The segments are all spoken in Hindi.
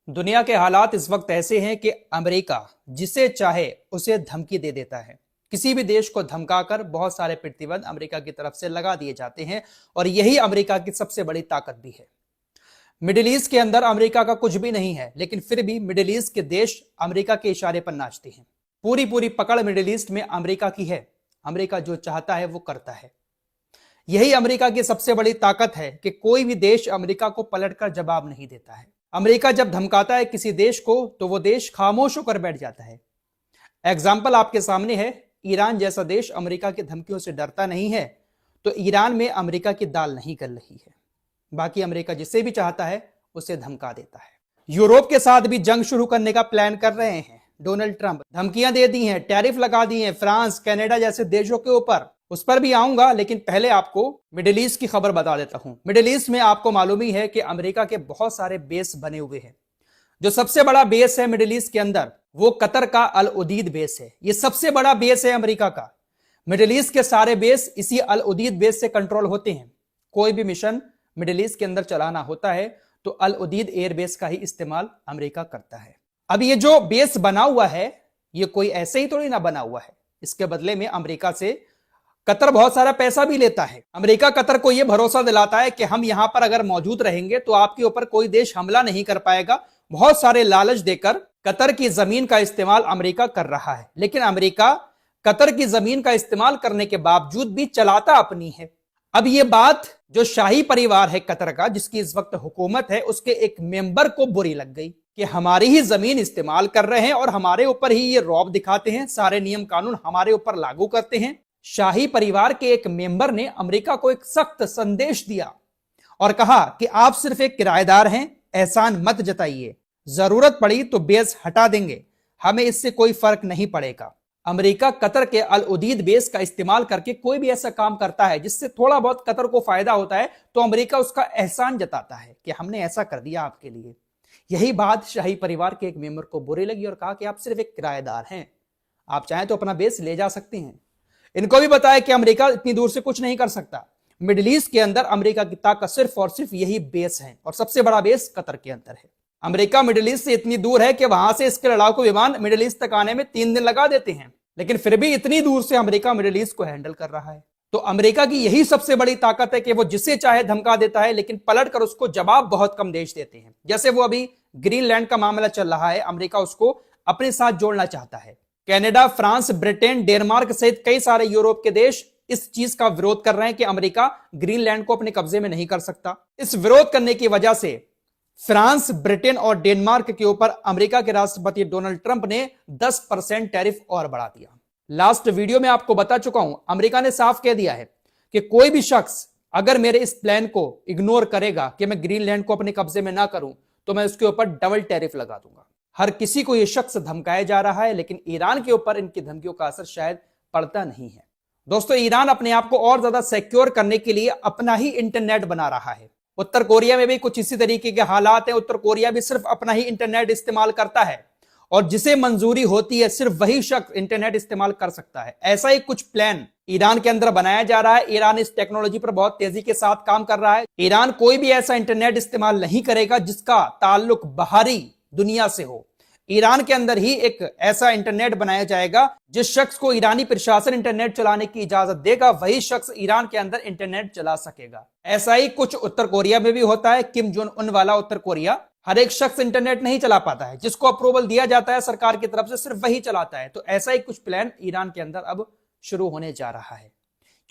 दुनिया के हालात इस वक्त ऐसे हैं कि अमेरिका जिसे चाहे उसे धमकी दे देता है। किसी भी देश को धमकाकर बहुत सारे प्रतिबंध अमेरिका की तरफ से लगा दिए जाते हैं और यही अमेरिका की सबसे बड़ी ताकत भी है। मिडिल ईस्ट के अंदर अमेरिका का कुछ भी नहीं है, लेकिन फिर भी मिडिल ईस्ट के देश अमेरिका के इशारे पर नाचते हैं। पूरी पूरी पकड़ मिडिल ईस्ट में अमेरिका की है। अमेरिका जो चाहता है वो करता है। यही अमेरिका की सबसे बड़ी ताकत है कि कोई भी देश अमेरिका को पलटकर जवाब नहीं देता है। अमेरिका जब धमकाता है किसी देश को तो वो देश खामोश होकर बैठ जाता है। एग्जाम्पल आपके सामने है, ईरान जैसा देश अमेरिका की धमकियों से डरता नहीं है, तो ईरान में अमेरिका की दाल नहीं गल रही है। बाकी अमेरिका जिसे भी चाहता है उसे धमका देता है। यूरोप के साथ भी जंग शुरू करने का प्लान कर रहे हैं डोनाल्ड ट्रंप। धमकियां दे दी हैं, टैरिफ लगा दी हैं फ्रांस, कनाडा जैसे देशों के ऊपर। उस पर भी आऊंगा, लेकिन पहले आपको मिडिल ईस्ट की खबर बता देता हूं। मिडिल ईस्ट में आपको मालूम ही है कि अमेरिका के बहुत सारे बेस बने हुए हैं। जो सबसे बड़ा बेस है मिडिल ईस्ट के अंदर वो कतर का अल उदीद बेस है। ये सबसे बड़ा बेस है अमेरिका का। मिडिल ईस्ट के सारे बेस इसी अल उदीद बेस से कंट्रोल होते हैं। कोई भी मिशन मिडिल ईस्ट के अंदर चलाना होता है तो अल उदीद एयर बेस का ही इस्तेमाल अमेरिका करता है। अब ये जो बेस बना हुआ है ये कोई ऐसे ही थोड़ी ना बना हुआ है। इसके बदले में अमेरिका से कतर बहुत सारा पैसा भी लेता है। अमेरिका कतर को यह भरोसा दिलाता है कि हम यहां पर अगर मौजूद रहेंगे तो आपके ऊपर कोई देश हमला नहीं कर पाएगा। बहुत सारे लालच देकर कतर की जमीन का इस्तेमाल अमेरिका कर रहा है, लेकिन अमेरिका कतर की जमीन का इस्तेमाल करने के बावजूद भी चलाता अपनी है। अब यह बात जो शाही परिवार है कतर का, जिसकी इस वक्त हुकूमत है, उसके एक मेंबर को बुरी लग गई कि हमारी ही जमीन इस्तेमाल कर रहे हैं और हमारे ऊपर ही ये रौब दिखाते हैं, सारे नियम कानून हमारे ऊपर लागू करते हैं। शाही परिवार के एक मेंबर ने अमेरिका को एक सख्त संदेश दिया और कहा कि आप सिर्फ एक किराएदार हैं, एहसान मत जताइए, जरूरत पड़ी तो बेस हटा देंगे, हमें इससे कोई फर्क नहीं पड़ेगा। अमेरिका कतर के अल उदीद बेस का इस्तेमाल करके कोई भी ऐसा काम करता है जिससे थोड़ा बहुत कतर को फायदा होता है तो अमेरिका उसका एहसान जताता है कि हमने ऐसा कर दिया आपके लिए। यही बात शाही परिवार के एक मेंबर को बुरी लगी और कहा कि आप सिर्फ एक किराएदार हैं, आप चाहें तो अपना बेस ले जा सकते हैं। इनको भी बताया कि अमेरिका इतनी दूर से कुछ नहीं कर सकता। मिडिल ईस्ट के अंदर अमेरिका की ताकत सिर्फ और सिर्फ यही बेस है और सबसे बड़ा बेस कतर के अंदर है। अमेरिका मिडिल ईस्ट से इतनी दूर है कि वहां से इसके लड़ाकू विमान मिडिल ईस्ट तक आने में 3 दिन लगा देते हैं, लेकिन फिर भी इतनी दूर से अमेरिका मिडिल ईस्ट को हैंडल कर रहा है। तो अमेरिका की यही सबसे बड़ी ताकत है कि वो जिसे चाहे धमका देता है, लेकिन पलट कर उसको जवाब बहुत कम देश देते हैं। जैसे वो अभी ग्रीनलैंड का मामला चल रहा है, अमेरिका उसको अपने साथ जोड़ना चाहता है। कनाडा, फ्रांस, ब्रिटेन, डेनमार्क सहित कई सारे यूरोप के देश इस चीज का विरोध कर रहे हैं कि अमेरिका ग्रीनलैंड को अपने कब्जे में नहीं कर सकता। इस विरोध करने की वजह से फ्रांस, ब्रिटेन और डेनमार्क के ऊपर अमेरिका के राष्ट्रपति डोनाल्ड ट्रंप ने 10% टैरिफ और बढ़ा दिया। लास्ट वीडियो में आपको बता चुका हूं, अमेरिका ने साफ कह दिया है कि कोई भी शख्स अगर मेरे इस प्लान को इग्नोर करेगा कि मैं ग्रीनलैंड को अपने कब्जे में ना करूं तो मैं उसके ऊपर डबल टैरिफ लगा दूंगा। हर किसी को यह शख्स धमकाया जा रहा है, लेकिन ईरान के ऊपर इनकी धमकियों का असर शायद पड़ता नहीं है। दोस्तों, ईरान अपने आप को और ज्यादा सिक्योर करने के लिए अपना ही इंटरनेट बना रहा है। उत्तर कोरिया में भी कुछ इसी तरीके के हालात हैं। उत्तर कोरिया भी सिर्फ अपना ही इंटरनेट इस्तेमाल करता है और जिसे मंजूरी होती है सिर्फ वही शख्स इंटरनेट इस्तेमाल कर सकता है। ऐसा ही कुछ प्लान ईरान के अंदर बनाया जा रहा है। ईरान इस टेक्नोलॉजी पर बहुत तेजी के साथ काम कर रहा है। ईरान कोई भी ऐसा इंटरनेट इस्तेमाल नहीं करेगा जिसका ताल्लुक बाहरी दुनिया से हो। ईरान के अंदर ही एक ऐसा इंटरनेट बनाया जाएगा, जिस शख्स को ईरानी प्रशासन इंटरनेट चलाने की इजाजत देगा वही शख्स ईरान के अंदर इंटरनेट चला सकेगा। ऐसा ही कुछ उत्तर कोरिया में भी होता है। किम जोंग उन वाला उत्तर कोरिया, हर एक शख्स इंटरनेट नहीं चला पाता है, जिसको अप्रूवल दिया जाता है सरकार की तरफ से सिर्फ वही चलाता है। तो ऐसा ही कुछ प्लान ईरान के अंदर अब शुरू होने जा रहा है,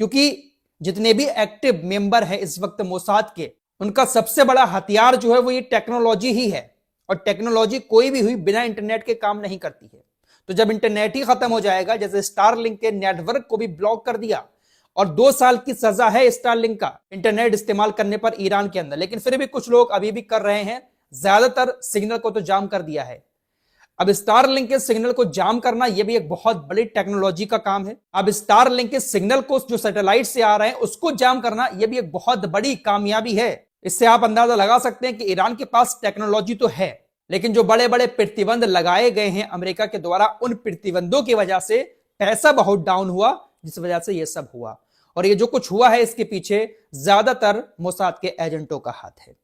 क्योंकि जितने भी एक्टिव मेंबर है इस वक्त मोसाद के, उनका सबसे बड़ा हथियार जो है वो ये टेक्नोलॉजी ही है और टेक्नोलॉजी कोई भी हुई बिना इंटरनेट के काम नहीं करती है। तो जब इंटरनेट ही खत्म हो जाएगा, जैसे स्टारलिंक के नेटवर्क को भी ब्लॉक कर दिया और 2 साल की सजा है स्टारलिंक का इंटरनेट इस्तेमाल करने पर ईरान के अंदर, लेकिन फिर भी कुछ लोग अभी भी कर रहे हैं। ज्यादातर सिग्नल को तो जाम कर दिया है। अब स्टारलिंक के सिग्नल को जाम करना यह भी एक बहुत बड़ी टेक्नोलॉजी का काम है। अब स्टारलिंक के सिग्नल को जो सैटेलाइट से आ रहे हैं उसको जाम करना यह भी एक बहुत बड़ी कामयाबी है। इससे आप अंदाजा लगा सकते हैं कि ईरान के पास टेक्नोलॉजी तो है, लेकिन जो बड़े बड़े प्रतिबंध लगाए गए हैं अमेरिका के द्वारा, उन प्रतिबंधों की वजह से पैसा बहुत डाउन हुआ, जिस वजह से यह सब हुआ। और ये जो कुछ हुआ है इसके पीछे ज्यादातर मोसाद के एजेंटों का हाथ है।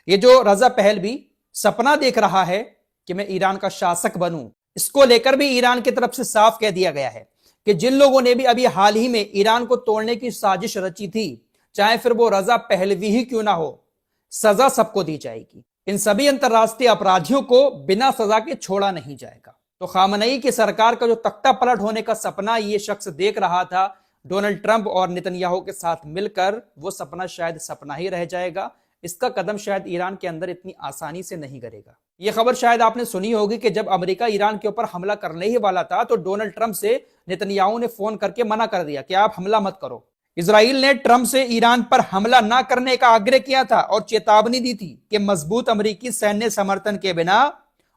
ये जो रजा पहलवी सपना देख रहा है कि मैं ईरान का शासक बनूं। इसको लेकर भी ईरान की तरफ से साफ कह दिया गया है कि जिन लोगों ने भी अभी हाल ही में ईरान को तोड़ने की साजिश रची थी, चाहे फिर वो रजा पहलवी ही क्यों ना हो, सजा सबको दी जाएगी। इन सभी अंतरराष्ट्रीय अपराधियों को बिना सजा के छोड़ा नहीं जाएगा। तो खामनेई की सरकार का जो तख्ता पलट होने का सपना ये शख्स देख रहा था डोनाल्ड ट्रंप और नेतन्याहू के साथ मिलकर, वो सपना शायद सपना ही रह जाएगा। इसका कदम शायद ईरान के अंदर इतनी आसानी से नहीं करेगा। यह खबर शायद आपने सुनी होगी कि जब अमेरिका ईरान के ऊपर हमला करने ही वाला था तो डोनाल्ड ट्रंप से नेतन्याहू ने फोन करके मना कर दिया कि आप हमला मत करो। इजराइल ने ट्रंप से ईरान पर हमला न करने का आग्रह किया था और चेतावनी दी थी कि मजबूत अमेरिकी सैन्य समर्थन के बिना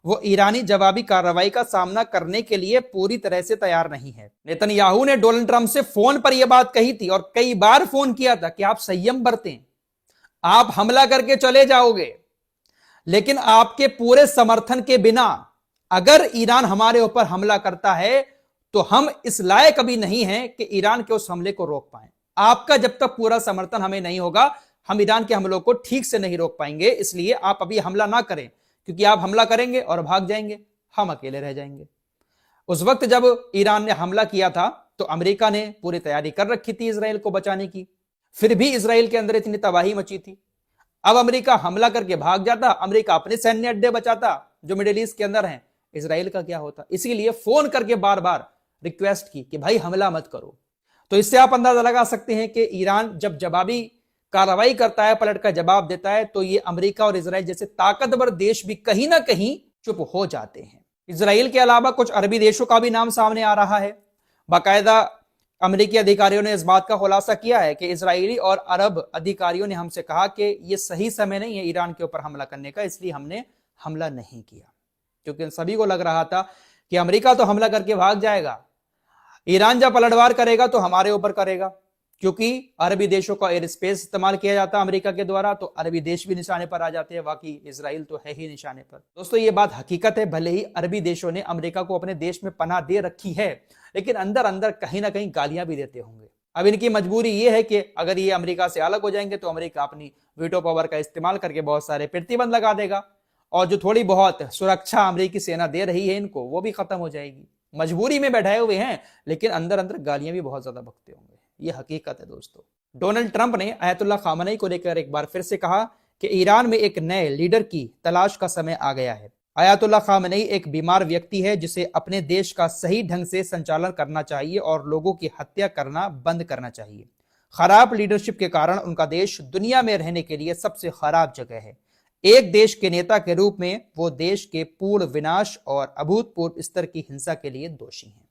वो ईरानी जवाबी कार्रवाई का सामना करने के लिए पूरी तरह से तैयार नहीं है। नेतन्याहू ने डोनाल्ड ट्रंप से फोन पर यह बात कही थी और कई बार फोन किया था कि आप संयम बरतें, आप हमला करके चले जाओगे, लेकिन आपके पूरे समर्थन के बिना अगर ईरान हमारे ऊपर हमला करता है तो हम इस लायक कभी नहीं हैं कि ईरान के उस हमले को रोक पाएं। आपका जब तक पूरा समर्थन हमें नहीं होगा, हम ईरान के हमलों को ठीक से नहीं रोक पाएंगे। इसलिए आप अभी हमला ना करें, क्योंकि आप हमला करेंगे और भाग जाएंगे, हम अकेले रह जाएंगे। उस वक्त जब ईरान ने हमला किया था तो अमेरिका ने पूरी तैयारी कर रखी थी इजराइल को बचाने की, फिर भी इजराइल के अंदर इतनी तबाही मची थी। अब अमेरिका हमला करके भाग जाता, अमेरिका अपने सैन्य अड्डे बचाता जो मिडिल ईस्ट के अंदर हैं, इजराइल का क्या होता। इसीलिए फोन करके बार बार रिक्वेस्ट की कि भाई हमला मत करो। तो इससे आप अंदाजा लगा सकते हैं कि ईरान जब जवाबी कार्रवाई करता है, पलट का जवाब देता है, तो ये अमेरिका और इजराइल जैसे ताकतवर देश भी कहीं ना कहीं चुप हो जाते हैं। इजराइल के अलावा कुछ अरबी देशों का भी नाम सामने आ रहा है। बाकायदा अमेरिकी अधिकारियों ने इस बात का खुलासा किया है कि इजरायली और अरब अधिकारियों ने हमसे कहा कि यह सही समय नहीं है ईरान के ऊपर हमला करने का, इसलिए हमने हमला नहीं किया। क्योंकि सभी को लग रहा था कि अमेरिका तो हमला करके भाग जाएगा, ईरान जब पलटवार करेगा तो हमारे ऊपर करेगा, क्योंकि अरबी देशों का एयर स्पेस इस्तेमाल किया जाता है अमेरिका के द्वारा, तो अरबी देश भी निशाने पर आ जाते हैं। बाकी इजराइल तो है ही निशाने पर। दोस्तों ये बात हकीकत है, भले ही अरबी देशों ने अमेरिका को अपने देश में पनाह दे रखी है, लेकिन अंदर अंदर कहीं ना कहीं गालियां भी देते होंगे। अब इनकी मजबूरी ये है कि अगर ये अमेरिका से अलग हो जाएंगे तो अमेरिका अपनी वीटो पावर का इस्तेमाल करके बहुत सारे प्रतिबंध लगा देगा, और जो थोड़ी बहुत सुरक्षा अमेरिकी सेना दे रही है इनको, वो भी खत्म हो जाएगी। मजबूरी में बैठाए हुए हैं, लेकिन अंदर अंदर गालियां भी बहुत ज्यादा बकते होंगे। यह हकीकत है दोस्तों। डोनाल्ड ट्रंप ने अयतुल्ला खामनेई को लेकर एक बार फिर से कहा कि ईरान में एक नए लीडर की तलाश का समय आ गया है। अयतुल्ला खामनेई एक बीमार व्यक्ति है जिसे अपने देश का सही ढंग से संचालन करना चाहिए और लोगों की हत्या करना बंद करना चाहिए। खराब लीडरशिप के कारण उनका देश दुनिया में रहने के लिए सबसे खराब जगह है। एक देश के नेता के रूप में वो देश के पूर्ण विनाश और अभूतपूर्व स्तर की हिंसा के लिए दोषी हैं।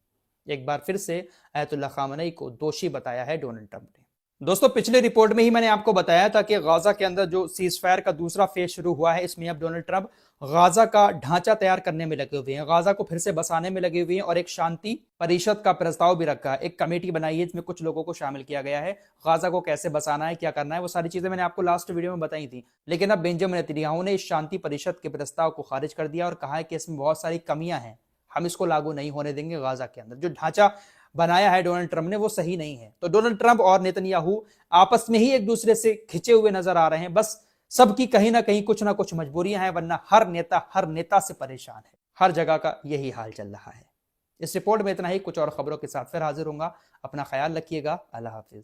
एक बार फिर से अयतुल्ला खामनेई को दोषी बताया है डोनाल्ड ट्रंप ने। दोस्तों पिछले रिपोर्ट में ही मैंने आपको बताया था कि गाजा के अंदर जो सीजफायर का दूसरा फेज शुरू हुआ है, इसमें अब डोनाल्ड ट्रंप गाजा का ढांचा तैयार करने में लगे हुए हैं, गाजा को फिर से बसाने में लगे हुए हैं, और एक शांति परिषद का प्रस्ताव भी रखा है। एक कमेटी बनाई है, इसमें कुछ लोगों को शामिल किया गया है। गाजा को कैसे बसाना है, क्या करना है, वो सारी चीजें मैंने आपको लास्ट वीडियो में बताई थी। लेकिन अब बेंजामिन नेतन्याहू ने इस शांति परिषद के प्रस्ताव को खारिज कर दिया और कहा है कि इसमें बहुत सारी कमियां हैं, हम इसको लागू नहीं होने देंगे। गाजा के अंदर जो ढांचा बनाया है डोनाल्ड ट्रंप ने वो सही नहीं है। तो डोनाल्ड ट्रंप और नेतन्याहू आपस में ही एक दूसरे से खिंचे हुए नजर आ रहे हैं। बस सबकी कहीं ना कहीं कुछ ना कुछ मजबूरियां हैं, वरना हर नेता से परेशान है। हर जगह का यही हाल चल रहा है। इस रिपोर्ट में इतना ही, कुछ और खबरों के साथ फिर हाजिर होऊंगा। अपना ख्याल रखिएगा। अल्लाह हाफिज।